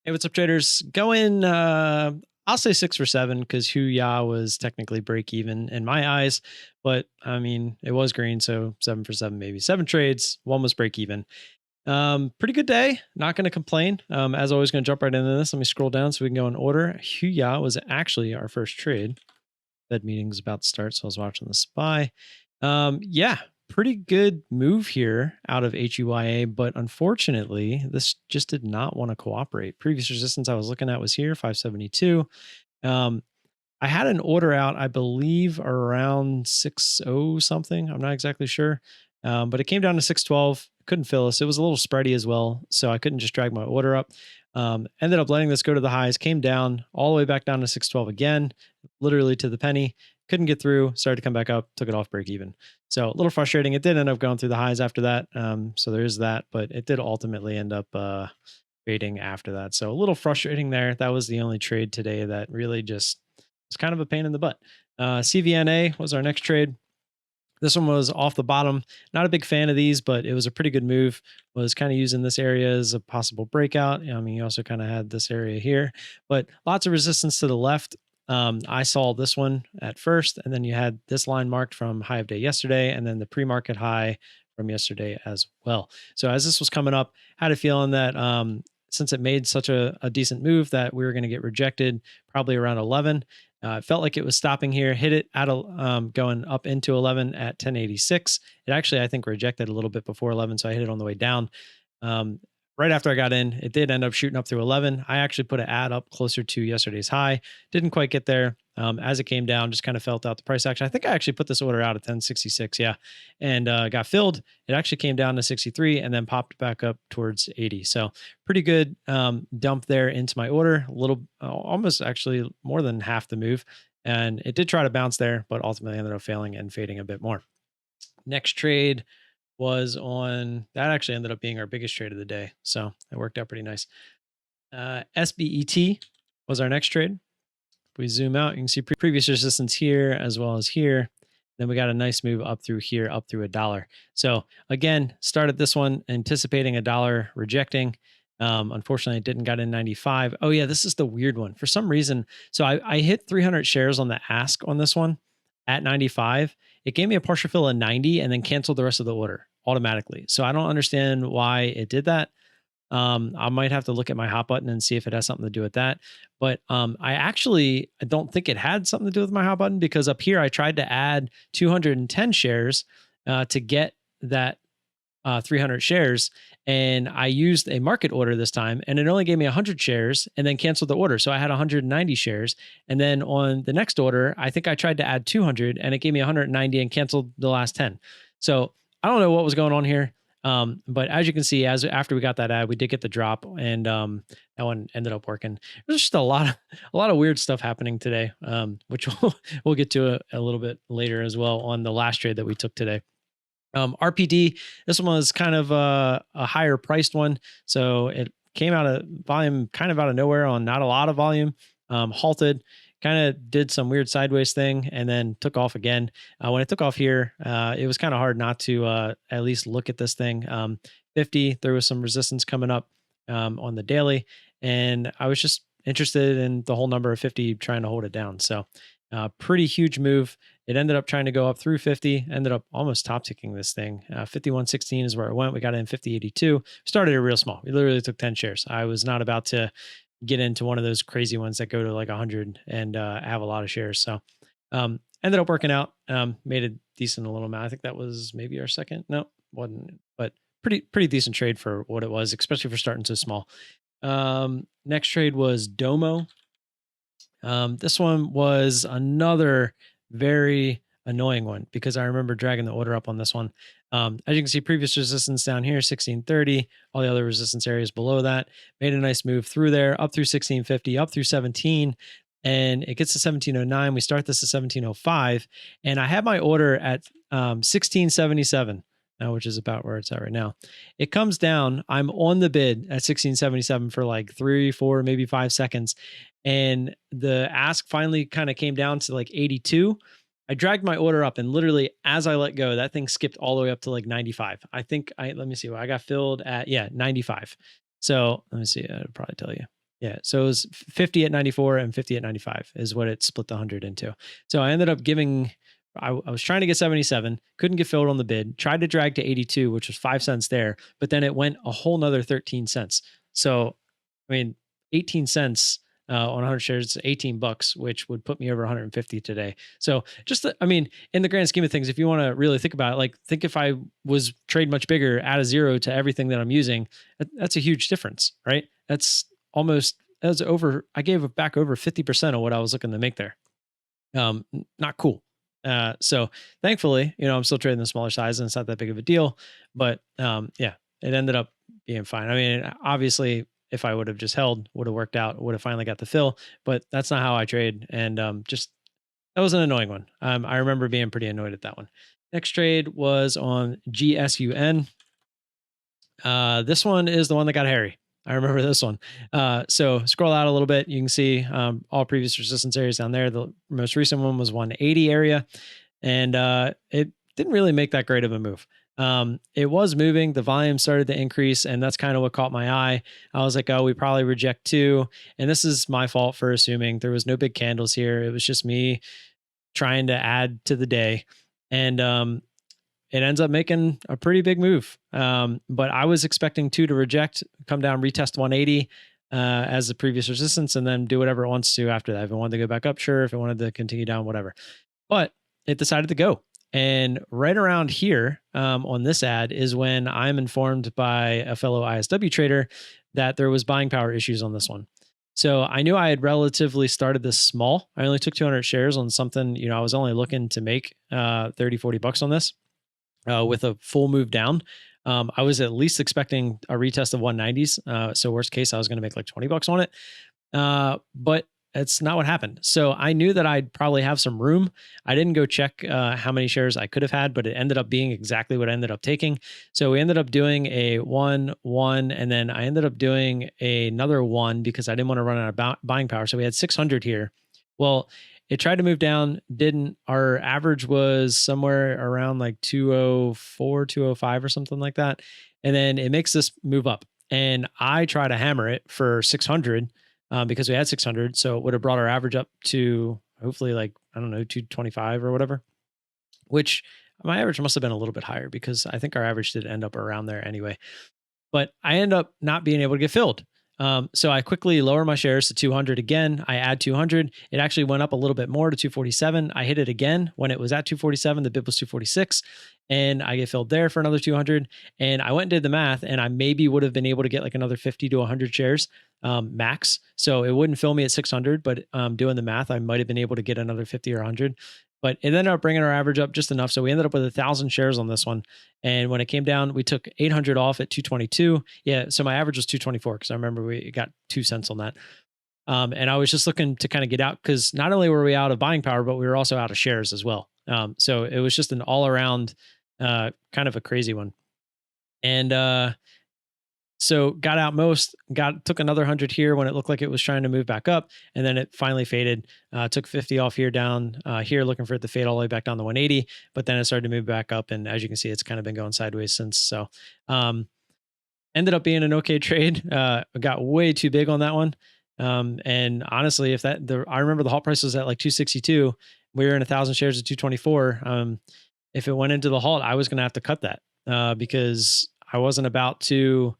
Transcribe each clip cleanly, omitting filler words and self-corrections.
Hey, what's up, traders? Going, I'll say 6 for 7 because HUYA was technically break even in my eyes, but I mean, it was green, so 7 for 7, maybe 7 trades. One was break even. Pretty good day. Not going to complain. As always, going to jump right into this. Let me scroll down so we can go in order. HUYA was actually our first trade. Fed meeting's about to start, so I was watching the SPY. Yeah, pretty good move here out of HUYA, but unfortunately, this just did not want to cooperate. Previous resistance I was looking at was here, 572. Um, I had an order out, I believe, around 6.0 something. I'm not exactly sure. But it came down to 612. Couldn't fill us. It was a little spready as well, so I couldn't just drag my order up. Ended up letting this go to the highs, came down all the way back down to 612 again, literally to the penny. Couldn't get through, started to come back up, took it off break even. So a little frustrating. It did end up going through the highs after that. So there is that, but it did ultimately end up fading after that. So a little frustrating there. That was the only trade today that really just was kind of a pain in the butt. CVNA was our next trade. This one was off the bottom. Not a big fan of these, but it was a pretty good move. Was kind of using this area as a possible breakout. I mean, you also kind of had this area here, but lots of resistance to the left. I saw this one at first, and then you had this line marked from high of day yesterday, and then the pre-market high from yesterday as well. So as this was coming up, had a feeling that since it made such a decent move that we were going to get rejected probably around 11. It felt like it was stopping here, hit it at going up into 11 at 1086. It actually, I think, rejected a little bit before 11, so I hit it on the way down. Right after I got in, it did end up shooting up through 11. I actually put an ad up closer to yesterday's high. Didn't quite get there. As it came down, just kind of felt out the price action. I think I actually put this order out at 1066, yeah, and got filled. It actually came down to 63 and then popped back up towards 80. So pretty good dump there into my order. A little, almost actually more than half the move. And it did try to bounce there, but ultimately ended up failing and fading a bit more. Next trade was on, that actually ended up being our biggest trade of the day. So it worked out pretty nice. SBET was our next trade. If we zoom out, you can see previous resistance here as well as here. Then we got a nice move up through here, up through $1. So again, started this one anticipating $1 rejecting. Unfortunately, it didn't got in 95. Oh yeah, this is the weird one. For some reason, so I hit 300 shares on the ask on this one at 95. It gave me a partial fill of 90 and then canceled the rest of the order automatically. So I don't understand why it did that. I might have to look at my hot button and see if it has something to do with that. But I don't think it had something to do with my hot button, because up here I tried to add 210 shares to get that 300 shares. And I used a market order this time, and it only gave me 100 shares and then canceled the order. So I had 190 shares. And then on the next order, I think I tried to add 200 and it gave me 190 and canceled the last 10. So I don't know what was going on here. But as you can see, after we got that ad, we did get the drop, and that one ended up working. There's just a lot of weird stuff happening today, which we'll get to a little bit later as well on the last trade that we took today. RPD, this one was kind of a higher priced one, so it came out of volume kind of out of nowhere on not a lot of volume, halted. Kind of did some weird sideways thing and then took off again. When it took off here, it was kind of hard not to at least look at this thing. 50, there was some resistance coming up on the daily, and I was just interested in the whole number of 50 trying to hold it down. So pretty huge move. It ended up trying to go up through 50, ended up almost top ticking this thing. 51.16 is where it went. We got it in 50.82. Started it real small. We literally took 10 shares. I was not about to get into one of those crazy ones that go to like 100 and have a lot of shares. So ended up working out, made a decent little amount. I think that was maybe our second. No, wasn't, but pretty decent trade for what it was, especially for starting so small. Next trade was DOMO. This one was another very annoying one because I remember dragging the order up on this one. As you can see, previous resistance down here, 1630, all the other resistance areas below that. Made a nice move through there, up through 1650, up through 17, and it gets to 1709. We start this at 1705, and I have my order at 1677. Which is about where it's at right now. It comes down. I'm on the bid at 1677 for like 3, 4, maybe 5 seconds. And the ask finally kind of came down to like 82. I dragged my order up, and literally as I let go, that thing skipped all the way up to like 95. I think let me see. I got filled at, 95. So let me see. I'll probably tell you. Yeah. So it was 50 at 94 and 50 at 95 is what it split the 100 into. So I ended up giving, I was trying to get 77, couldn't get filled on the bid, tried to drag to 82, which was 5 cents there, but then it went a whole nother 13 cents. So, I mean, 18 cents on 100 shares, 18 bucks, which would put me over 150 today. So just, I mean, in the grand scheme of things, if you want to really think about it, like think if I was trade much bigger, add a zero to everything that I'm using, that's a huge difference, right? That's over, I gave back over 50% of what I was looking to make there. Not cool. So thankfully, I'm still trading the smaller size and it's not that big of a deal, but yeah, it ended up being fine. I mean, obviously if I would have just held, would have worked out, would have finally got the fill, but that's not how I trade. And just, that was an annoying one. I remember being pretty annoyed at that one. Next trade was on GSUN. This one is the one that got hairy. I remember this one. So scroll out a little bit. You can see all previous resistance areas down there. The most recent one was 180 area. And it didn't really make that great of a move. It was moving. The volume started to increase. And that's kind of what caught my eye. I was like, oh, we probably reject two. And this is my fault for assuming there was no big candles here. It was just me trying to add to the day. And it ends up making a pretty big move. But I was expecting two to reject, come down, retest 180 as the previous resistance, and then do whatever it wants to after that. If it wanted to go back up, sure. If it wanted to continue down, whatever. But it decided to go. And right around here on this ad is when I'm informed by a fellow ISW trader that there was buying power issues on this one. So I knew I had relatively started this small. I only took 200 shares on something, I was only looking to make 30, 40 bucks on this. With a full move down. I was at least expecting a retest of 190s. So worst case, I was going to make like 20 bucks on it. But it's not what happened. So I knew that I'd probably have some room. I didn't go check how many shares I could have had, but it ended up being exactly what I ended up taking. So we ended up doing a 1, 1, and then I ended up doing another 1 because I didn't want to run out of buying power. So we had 600 here. Well, it tried to move down, didn't. Our average was somewhere around like 204, 205 or something like that. And then it makes this move up. And I try to hammer it for 600 because we had 600. So it would have brought our average up to hopefully like, I don't know, 225 or whatever, which my average must have been a little bit higher because I think our average did end up around there anyway. But I end up not being able to get filled. So I quickly lower my shares to 200 again. I add 200. It actually went up a little bit more to 247. I hit it again when it was at 247. The bid was 246, and I get filled there for another 200. And I went and did the math, and I maybe would have been able to get like another 50 to 100 shares max. So it wouldn't fill me at 600, but doing the math, I might have been able to get another 50 or 100. But it ended up bringing our average up just enough. So we ended up with 1,000 shares on this one. And when it came down, we took 800 off at 222. Yeah. So my average was 224 because I remember we got 2 cents on that. And I was just looking to kind of get out because not only were we out of buying power, but we were also out of shares as well. So it was just an all around kind of a crazy one. And so got out took another 100 here when it looked like it was trying to move back up. And then it finally faded, took 50 off here down here, looking for it to fade all the way back down to 180. But then it started to move back up. And as you can see, it's kind of been going sideways since. So ended up being an okay trade. Got way too big on that one. And honestly, I remember the halt price was at like 262. We were in 1,000 shares at 224. If it went into the halt, I was going to have to cut that because I wasn't about to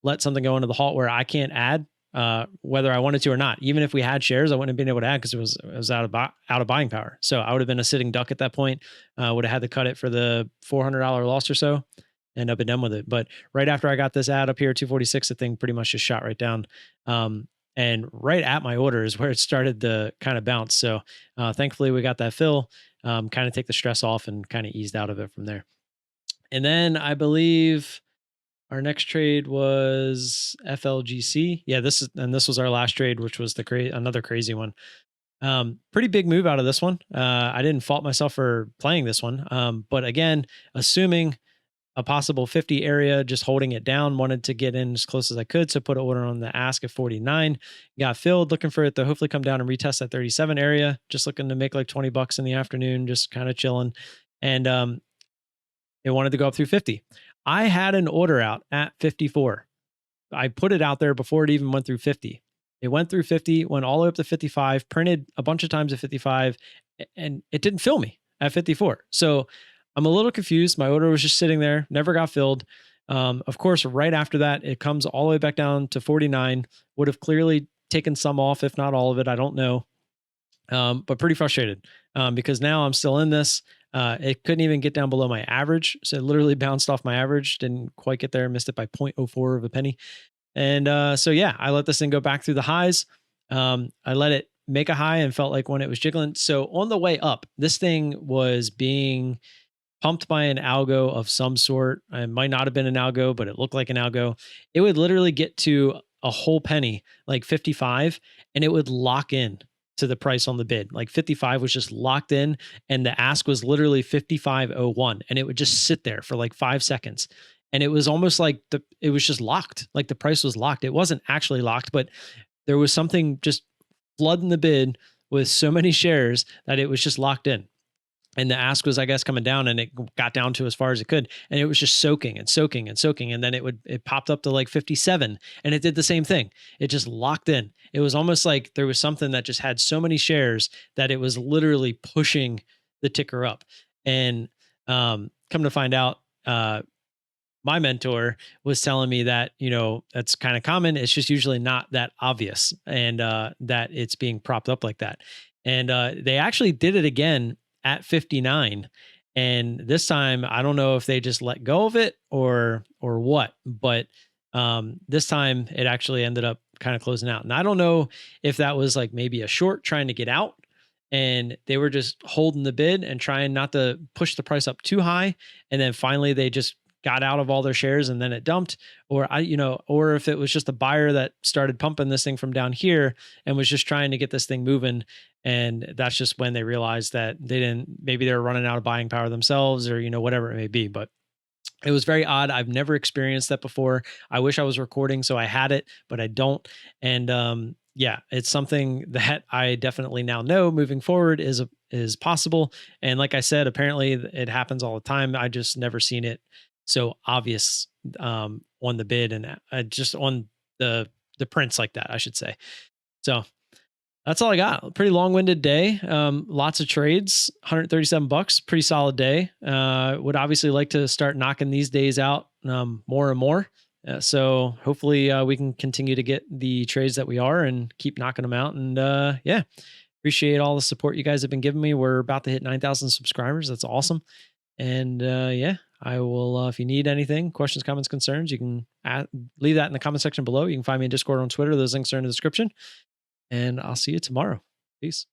let something go into the halt where I can't add, whether I wanted to or not. Even if we had shares, I wouldn't have been able to add because it was out of buying power. So I would have been a sitting duck at that point. Would have had to cut it for the $400 loss or so, and I've been done with it. But right after I got this ad up here, 246, the thing pretty much just shot right down. And right at my order is where it started to kind of bounce. So thankfully we got that fill, kind of take the stress off and kind of eased out of it from there. And then I believe our next trade was FLGC. Yeah, this was our last trade, which was another crazy one. Pretty big move out of this one. I didn't fault myself for playing this one. But again, assuming a possible 50 area, just holding it down, wanted to get in as close as I could. So put an order on the ask at 49, got filled, looking for it to hopefully come down and retest that 37 area, just looking to make like 20 bucks in the afternoon, just kind of chilling. And, it wanted to go up through 50. I had an order out at 54. I put it out there before it even went through 50. It went through 50, went all the way up to 55, printed a bunch of times at 55, and it didn't fill me at 54. So I'm a little confused. My order was just sitting there, never got filled. Of course, right after that, it comes all the way back down to 49. Would have clearly taken some off, if not all of it. I don't know. But pretty frustrated because now I'm still in this. It couldn't even get down below my average. So it literally bounced off my average. Didn't quite get there. Missed it by 0.04 of a penny. And so, yeah, I let this thing go back through the highs. I let it make a high and felt like when it was jiggling. So on the way up, this thing was being pumped by an algo of some sort. It might not have been an algo, but it looked like an algo. It would literally get to a whole penny, like 55, and it would lock in to the price on the bid. Like 55 was just locked in, and the ask was literally 55.01, and it would just sit there for like 5 seconds. And it was almost like it was just locked, like the price was locked. It wasn't actually locked, but there was something just flooding the bid with so many shares that it was just locked in. And the ask was, I guess, coming down, and it got down to as far as it could. And it was just soaking and soaking and soaking. And then it popped up to like 57, and it did the same thing. It just locked in. It was almost like there was something that just had so many shares that it was literally pushing the ticker up. And come to find out, my mentor was telling me that, that's kind of common. It's just usually not that obvious, and that it's being propped up like that. And they actually did it again at 59. And this time, I don't know if they just let go of it or what, but this time it actually ended up kind of closing out. And I don't know if that was like maybe a short trying to get out, and they were just holding the bid and trying not to push the price up too high. And then finally they just got out of all their shares and then it dumped, or or if it was just a buyer that started pumping this thing from down here and was just trying to get this thing moving. And that's just when they realized that maybe they were running out of buying power themselves, or, whatever it may be. But it was very odd. I've never experienced that before. I wish I was recording so I had it, but I don't. And yeah, it's something that I definitely now know moving forward is possible. And like I said, apparently it happens all the time. I just never seen it so obvious on the bid and just on the prints like that, I should say. So that's all I got. A pretty long-winded day. Lots of trades, $137, pretty solid day. Would obviously like to start knocking these days out more and more. So hopefully we can continue to get the trades that we are and keep knocking them out. And yeah, appreciate all the support you guys have been giving me. We're about to hit 9,000 subscribers. That's awesome. And yeah, I will, if you need anything, questions, comments, concerns, you can leave that in the comment section below. You can find me in Discord, on Twitter. Those links are in the description. And I'll see you tomorrow. Peace.